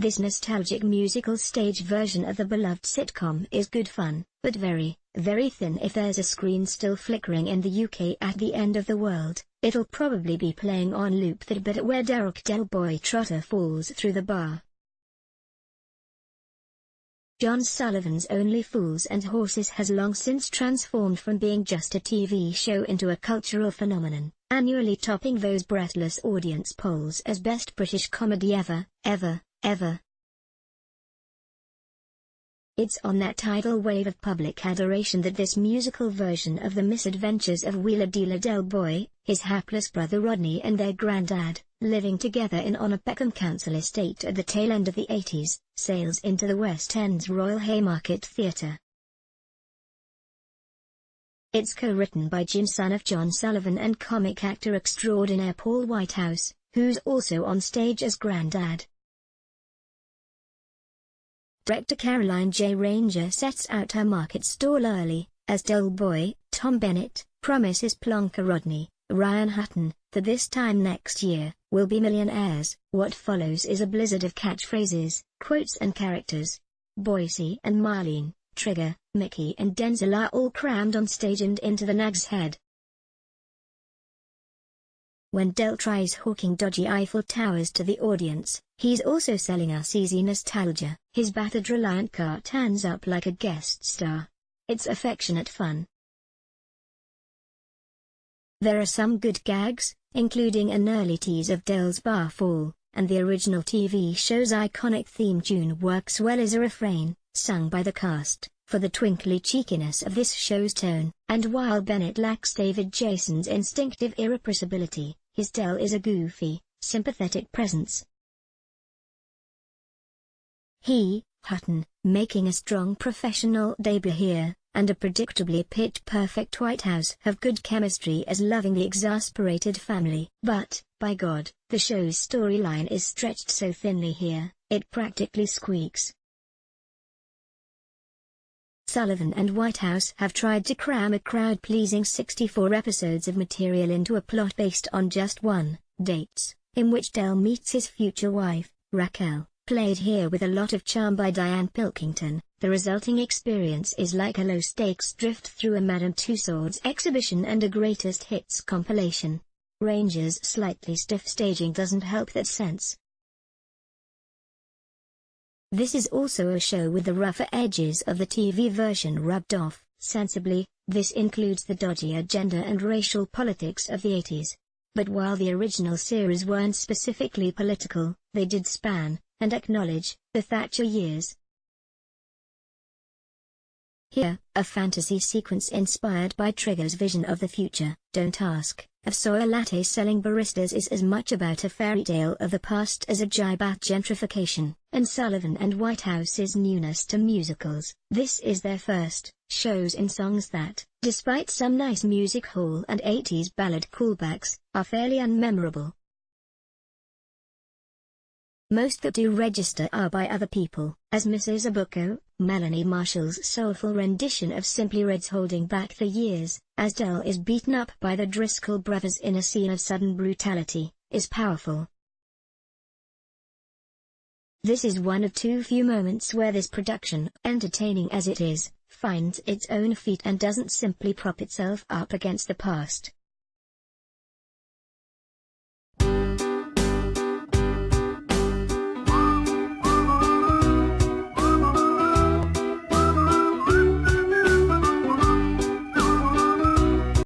This nostalgic musical stage version of the beloved sitcom is good fun, but very, very thin. If there's a screen still flickering in the UK at the end of the world, it'll probably be playing on loop that bit where Derek Del Boy Trotter falls through the bar. John Sullivan's Only Fools and Horses has long since transformed from being just a TV show into a cultural phenomenon, annually topping those breathless audience polls as best British comedy ever. It's on that tidal wave of public adoration that this musical version of the misadventures of Wheeler Dealer Del Boy, his hapless brother Rodney and their granddad, living together in on a Peckham Council estate at the tail end of the 80s, sails into the West End's Royal Haymarket Theatre. It's co-written by Jim, son of John Sullivan, and comic actor extraordinaire Paul Whitehouse, who's also on stage as Grandad. Director Caroline J. Ranger sets out her market stall early, as Del Boy. Tom Bennett promises plonker Rodney, Ryan Hutton, that this time next year, we'll be millionaires. What follows is a blizzard of catchphrases, quotes and characters. Boise and Marlene, Trigger, Mickey and Denzel are all crammed on stage and into the nag's head. When Del tries hawking dodgy Eiffel Towers to the audience, he's also selling us easy nostalgia. His battered Reliant car turns up like a guest star. It's affectionate fun. There are some good gags, including an early tease of Del's bar fall, and the original TV show's iconic theme tune works well as a refrain, sung by the cast, for the twinkly cheekiness of this show's tone. And while Bennett lacks David Jason's instinctive irrepressibility, his Del is a goofy, sympathetic presence. He, Hutton, making a strong professional debut here, and a predictably pitch-perfect Whitehouse have good chemistry as lovingly exasperated family. But, by God, the show's storyline is stretched so thinly here, it practically squeaks. Sullivan and Whitehouse have tried to cram a crowd-pleasing 64 episodes of material into a plot based on just one, Dates, in which Del meets his future wife, Raquel, played here with a lot of charm by Diane Pilkington. The resulting experience is like a low-stakes drift through a Madame Tussauds exhibition and a greatest hits compilation. Ranger's slightly stiff staging doesn't help that sense. This is also a show with the rougher edges of the TV version rubbed off, sensibly. This includes the dodgy agenda and racial politics of the 80s. But while the original series weren't specifically political, they did span, and acknowledge, the Thatcher years. Here, a fantasy sequence inspired by Trigger's vision of the future, Don't Ask, of soy latte selling baristas is as much about a fairy tale of the past as a jibe at gentrification, and Sullivan and Whitehouse's newness to musicals. This is their first, shows in songs that, despite some nice music hall and 80s ballad callbacks, are fairly unmemorable. Most that do register are by other people, as Mrs. Abuko, Melanie Marshall's soulful rendition of Simply Red's Holding Back the Years, as Del is beaten up by the Driscoll brothers in a scene of sudden brutality, is powerful. This is one of too few moments where this production, entertaining as it is, finds its own feet and doesn't simply prop itself up against the past.